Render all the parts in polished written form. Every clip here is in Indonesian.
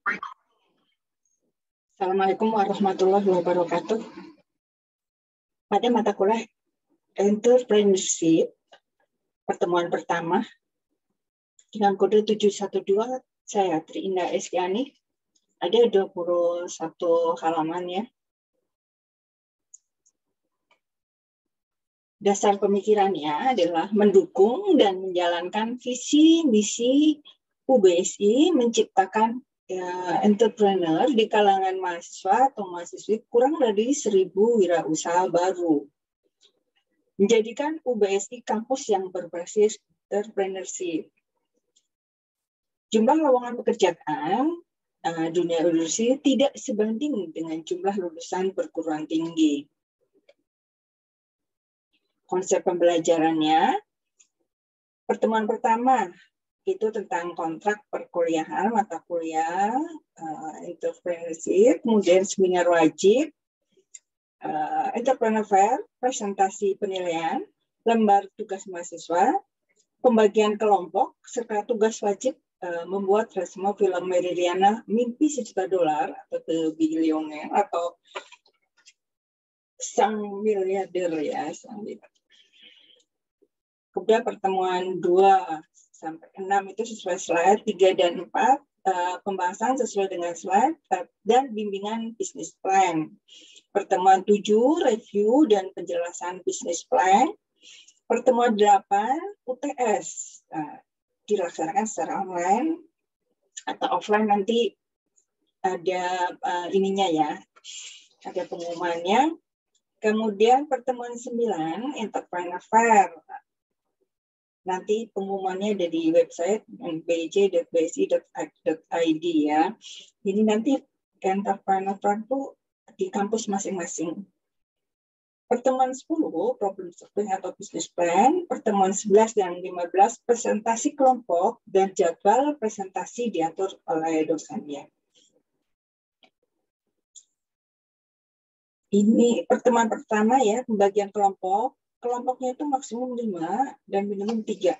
Assalamualaikum warahmatullahi wabarakatuh. Pada mata kuliah Entrepreneurship, pertemuan pertama, dengan kode 712, saya Tri Indah Estiani, ada 21 halaman ya. Dasar pemikirannya adalah mendukung dan menjalankan visi misi UBSI menciptakan entrepreneur di kalangan mahasiswa atau mahasiswi kurang dari 1.000 wirausaha baru. Menjadikan UBSI kampus yang berbasis entrepreneurship. Jumlah lowongan pekerjaan dunia industri tidak sebanding dengan jumlah lulusan perguruan tinggi. Konsep pembelajarannya, pertemuan pertama itu tentang kontrak perkuliahan, mata kuliah, entrepreneurship, kemudian seminar wajib, entrepreneur fair, presentasi penilaian, lembar tugas mahasiswa, pembagian kelompok, serta tugas wajib membuat resume film Meridiana Mimpi $1 juta atau The Billionaire atau Sang Miliarder ya, sang miliarder. Kemudian pertemuan 2-6 itu sesuai slide 3 dan 4, pembahasan sesuai dengan slide dan bimbingan bisnis plan. Pertemuan 7, review dan penjelasan bisnis plan. Pertemuan 8, UTS, dilaksanakan secara online atau offline, nanti ada ininya ya, ada pengumumannya. Kemudian pertemuan 9, Entrepreneur Fair. Nanti pengumumannya ada di website bj.bsi.id ya. Jadi nanti Entrepreneur Fair itu di kampus masing-masing. Pertemuan 10, problem solving atau business plan. Pertemuan 11 dan 15, presentasi kelompok dan jadwal presentasi diatur oleh dosennya. Ini pertemuan pertama ya, pembagian kelompok. Kelompoknya itu maksimum 5 dan minimum 3.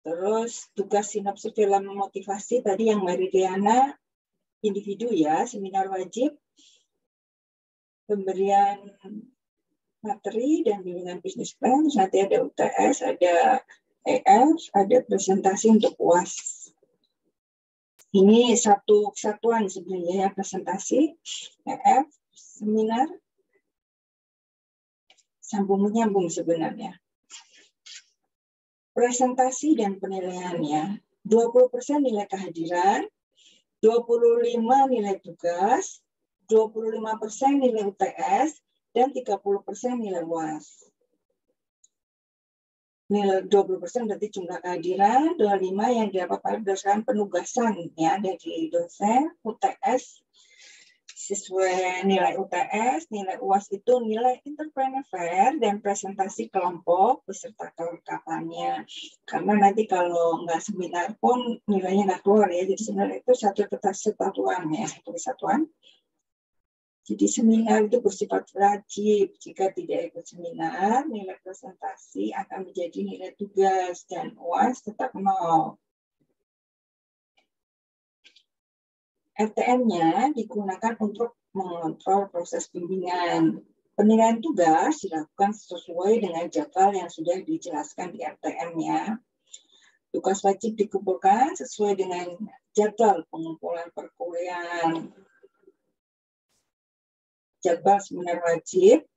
Terus tugas sinopsis film motivasi tadi yang Meridiana individu ya, seminar wajib, pemberian materi dan bimbingan bisnis plan. Terus nanti ada UTS, ada EF, ada presentasi untuk UAS. Ini satu kesatuan sebenarnya ya, presentasi, EF, seminar, sambung menyambung sebenarnya. Presentasi dan penilaiannya, 20% nilai kehadiran, 25% nilai tugas, 25% nilai UTS, dan 30% nilai UAS. Nilai 20% berarti jumlah kehadiran, 25% yang didapat berdasarkan penugasan ya dari dosen, UTS sesuai nilai UTS, nilai UAS itu nilai entrepreneur fair dan presentasi kelompok beserta kelengkapannya. Karena nanti kalau nggak seminar pun nilainya nggak keluar ya. Jadi sebenarnya itu satu kesatuan ya, satu kesatuan. Jadi seminar itu bersifat wajib. Jika tidak ikut seminar, nilai presentasi akan menjadi nilai tugas dan UAS tetap 0. RTM-nya digunakan untuk mengontrol proses bimbingan. Penilaian tugas dilakukan sesuai dengan jadwal yang sudah dijelaskan di RTM-nya. Tugas wajib dikumpulkan sesuai dengan jadwal pengumpulan perkuliahan. Jadwal seminar wajib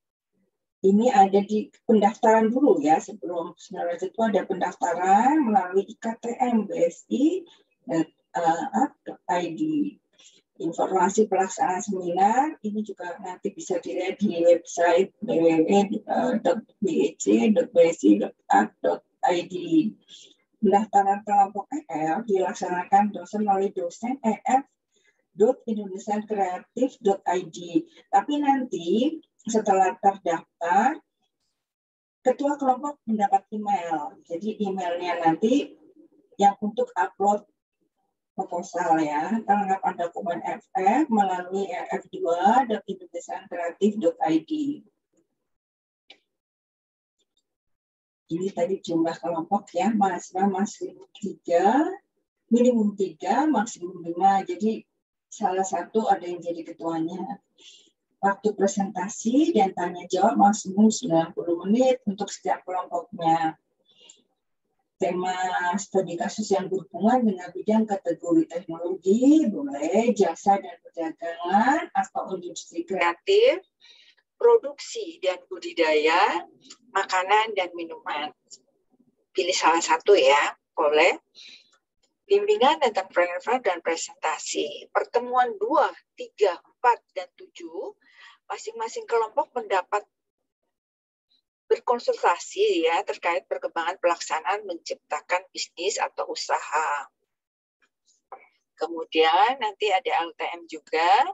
ini ada di pendaftaran dulu ya, sebelum seminar wajib itu ada pendaftaran melalui IKTM BSI.id. Informasi pelaksanaan seminar ini juga nanti bisa dilihat di website www.bej.bsi.id. Pendaftaran kelompok EF dilaksanakan dosen melalui dosen ef.indonesiankreatif.id. Tapi nanti setelah terdaftar, ketua kelompok mendapat email. Jadi emailnya nanti yang untuk upload proposal ya, kelengkapan dokumen FF melalui ef2.indonesiankreatif.id. Ini tadi jumlah kelompok ya, mahasiswa masih 3, minimum 3, maksimum 5. Jadi salah satu ada yang jadi ketuanya. Waktu presentasi dan tanya jawab maksimum 90 menit untuk setiap kelompoknya. Tema studi kasus yang berhubungan dengan bidang kategori teknologi, boleh, jasa dan perdagangan, atau industri kreatif, produksi dan budidaya, makanan dan minuman. Pilih salah satu ya, boleh. Bimbingan entrepreneur dan presentasi. Pertemuan 2, 3, 4, dan 7, masing-masing kelompok mendapat berkonsultasi ya terkait perkembangan pelaksanaan menciptakan bisnis atau usaha. Kemudian nanti ada LTM juga.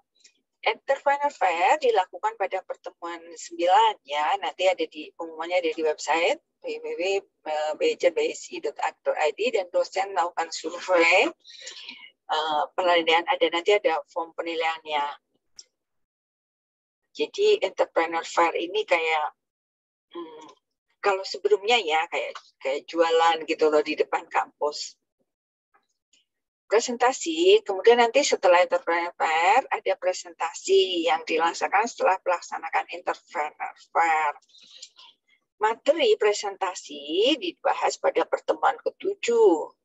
Entrepreneur Fair dilakukan pada pertemuan 9 ya. Nanti ada di pengumumannya ada di website www.bjbsi.ac.id dan dosen melakukan survei penilaian nanti ada form penilaiannya. Jadi Entrepreneur Fair ini kayak kalau sebelumnya ya kayak jualan gitu loh di depan kampus. Presentasi, kemudian nanti setelah Entrepreneur Fair ada presentasi yang dilaksanakan setelah melaksanakan Entrepreneur Fair. Materi presentasi dibahas pada pertemuan ke-7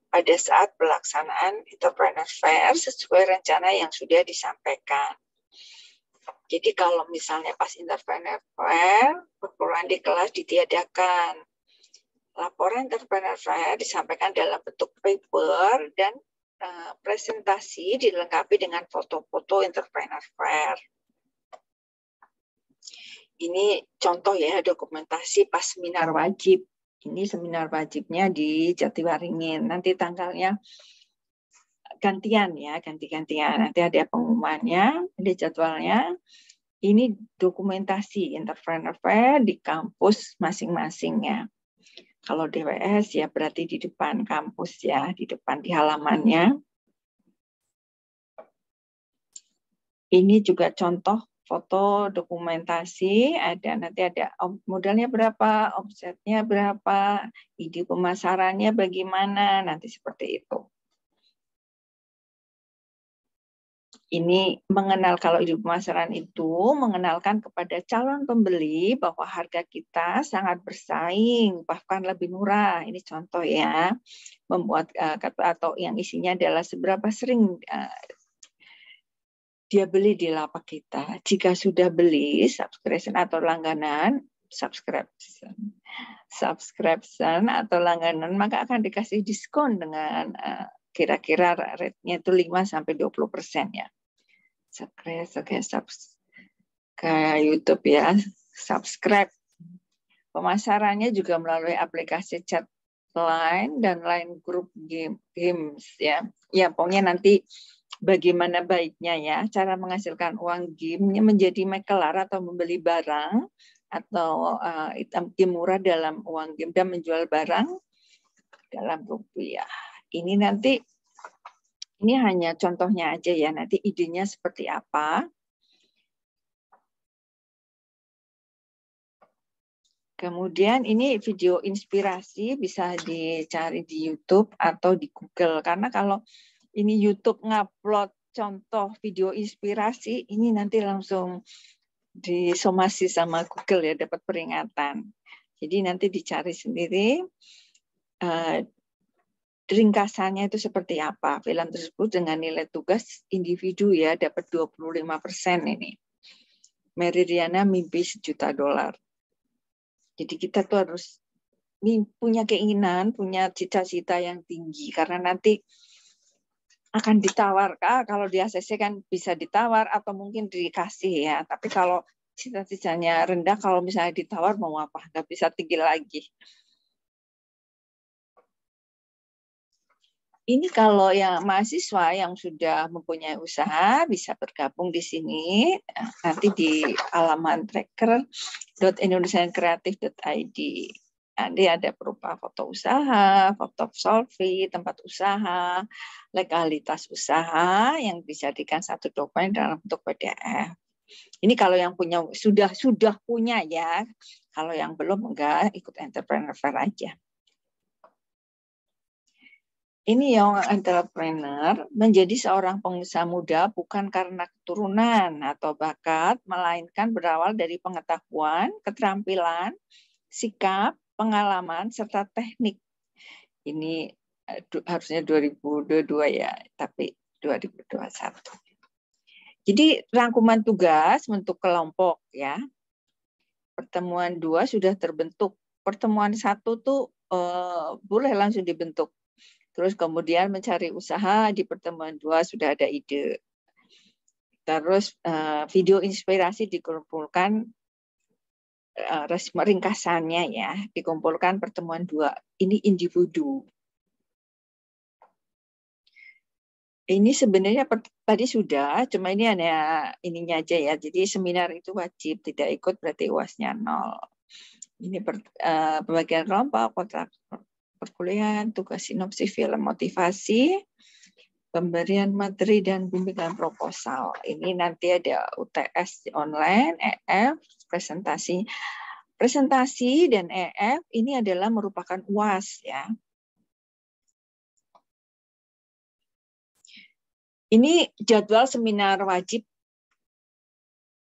pada saat pelaksanaan Entrepreneur Fair sesuai rencana yang sudah disampaikan. Jadi kalau misalnya pas Entrepreneur Fair, perpuluhan di kelas ditiadakan. Laporan Entrepreneur Fair disampaikan dalam bentuk paper dan presentasi dilengkapi dengan foto-foto Entrepreneur Fair. Ini contoh ya dokumentasi pas seminar wajib. Ini seminar wajibnya di Jatiwaringin. Nanti tanggalnya gantian ya, ganti-gantian. Nanti ada pengumumannya, ada jadwalnya. Ini dokumentasi Entrepreneur Fair di kampus masing-masingnya. Kalau DWS ya berarti di depan kampus ya, di depan di halamannya. Ini juga contoh foto dokumentasi, nanti ada modalnya berapa, omsetnya berapa, ide pemasarannya bagaimana, nanti seperti itu. Ini kalau ide pemasaran itu mengenalkan kepada calon pembeli bahwa harga kita sangat bersaing, bahkan lebih murah. Ini contoh ya, membuat atau yang isinya adalah seberapa sering dia beli di lapak kita. Jika sudah beli subscription atau langganan, subscription atau langganan, maka akan dikasih diskon dengan kira-kira rate-nya itu 5-20% ya. Kayak YouTube ya, subscribe. Pemasarannya juga melalui aplikasi chat line dan line grup games ya. Ya pokoknya nanti bagaimana baiknya ya cara menghasilkan uang game-nya menjadi makelar atau membeli barang atau game murah dalam uang game dan menjual barang dalam rupiah. Ini nanti ini hanya contohnya aja ya, nanti idenya seperti apa. Kemudian ini video inspirasi bisa dicari di YouTube atau di Google. Karena kalau ini YouTube ngupload contoh video inspirasi, ini nanti langsung disomasi sama Google ya, dapat peringatan. Jadi nanti dicari sendiri ringkasannya itu seperti apa. Film tersebut dengan nilai tugas individu ya, dapat 25% ini. Mary Riana mimpi $1 juta. Jadi kita tuh harus punya keinginan, punya cita-cita yang tinggi. Karena nanti akan ditawar. Kalau di ACC kan bisa ditawar atau mungkin dikasih ya. Tapi kalau cita-citanya rendah, kalau misalnya ditawar mau apa? Nggak bisa tinggi lagi. Ini kalau yang mahasiswa yang sudah mempunyai usaha bisa bergabung di sini. Nanti di halaman tracker.indonesiankreatif.id. Nanti ada berupa foto usaha, foto solvi, tempat usaha, legalitas usaha yang dijadikan satu dokumen dalam bentuk PDF. Ini kalau yang punya sudah punya ya. Kalau yang belum enggak ikut Entrepreneur Fair aja. Ini young entrepreneur menjadi seorang pengusaha muda bukan karena keturunan atau bakat, melainkan berawal dari pengetahuan, keterampilan, sikap, pengalaman, serta teknik. Ini harusnya 2022 ya, tapi 2021. Jadi rangkuman tugas bentuk kelompok ya. Pertemuan 2 sudah terbentuk. Pertemuan 1 tuh boleh langsung dibentuk. Terus kemudian mencari usaha di pertemuan 2 sudah ada ide. Terus video inspirasi dikumpulkan, ringkasannya ya, dikumpulkan pertemuan 2. Ini individu. Ini sebenarnya tadi sudah, cuma ini hanya ininya aja ya. Jadi seminar itu wajib, tidak ikut berarti UAS-nya 0. Ini pembagian kelompok, kontrak perkuliahan, tugas sinopsis film motivasi, pemberian materi dan bimbingan proposal. Ini nanti ada UTS online, EF, presentasi dan EF ini adalah merupakan UAS ya. Ini jadwal seminar wajib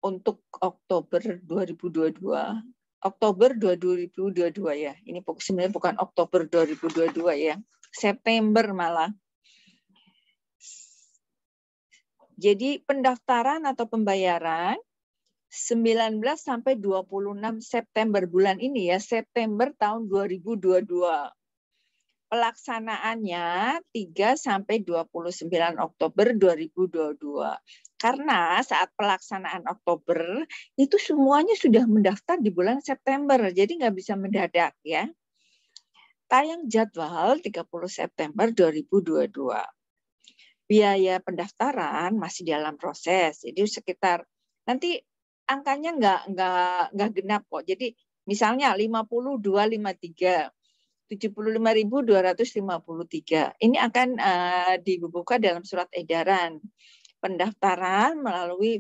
untuk Oktober 2022. Oktober 2022 ya. Ini sebenarnya bukan Oktober 2022 ya. September malah. Jadi pendaftaran atau pembayaran 19 sampai 26 September bulan ini ya, September tahun 2022. Pelaksanaannya 3 sampai 29 Oktober 2022. Karena saat pelaksanaan Oktober itu semuanya sudah mendaftar di bulan September, jadi nggak bisa mendadak ya. Tayang jadwal 30 September 2022. Biaya pendaftaran masih dalam proses, jadi sekitar nanti angkanya nggak genap kok. Jadi misalnya 5253. 75.253. Ini akan dibuka dalam surat edaran pendaftaran melalui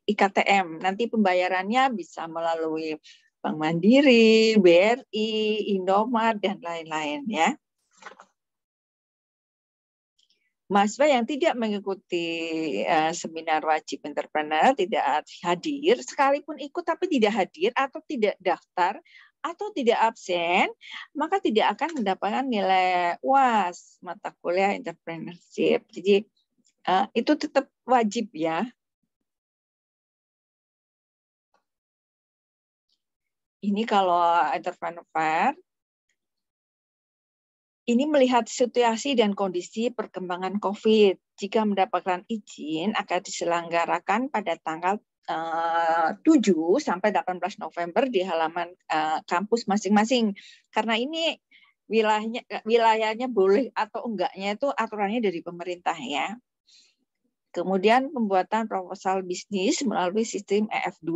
IKTM. Nanti pembayarannya bisa melalui Bank Mandiri, BRI, Indomaret dan lain-lain ya. Mahasiswa yang tidak mengikuti seminar wajib entrepreneur tidak hadir, sekalipun ikut tapi tidak hadir atau tidak daftar atau tidak absen, maka tidak akan mendapatkan nilai UAS mata kuliah entrepreneurship. Jadi itu tetap wajib ya. Ini kalau entrepreneur fair, ini melihat situasi dan kondisi perkembangan COVID. Jika mendapatkan izin akan diselenggarakan pada tanggal 7 sampai 18 November di halaman kampus masing-masing. Karena ini wilayahnya boleh atau enggaknya itu aturannya dari pemerintah ya. Kemudian pembuatan proposal bisnis melalui sistem EF2.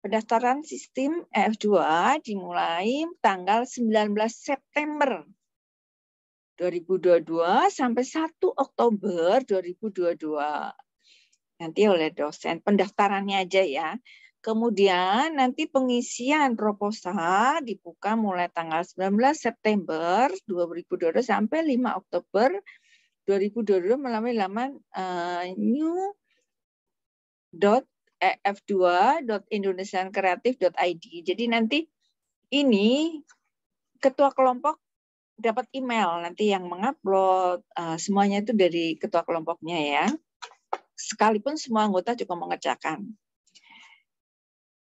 Pendaftaran sistem EF2 dimulai tanggal 19 September 2022 sampai 1 Oktober 2022. Nanti oleh dosen, pendaftarannya aja ya. Kemudian nanti pengisian proposal dibuka mulai tanggal 19 September 2022 sampai 5 Oktober 2022 melalui laman new.ef2.indonesiankreatif.id. Jadi nanti ini ketua kelompok dapat email nanti yang mengupload semuanya itu dari ketua kelompoknya ya. Sekalipun semua anggota juga mengerjakan.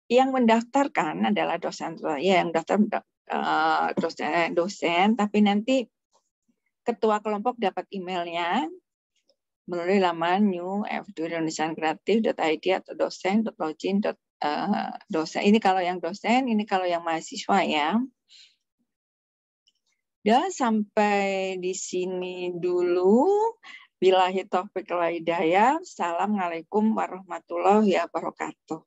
Yang mendaftarkan adalah dosen, ya yang daftar dosen, tapi nanti ketua kelompok dapat emailnya melalui laman new.ef2.indonesiankreatif.id atau dosen.login.dosen. Ini kalau yang dosen, ini kalau yang mahasiswa ya. Dan sampai di sini dulu. Billahi taufiq wal hidayah. Assalamualaikum warahmatullahi wabarakatuh.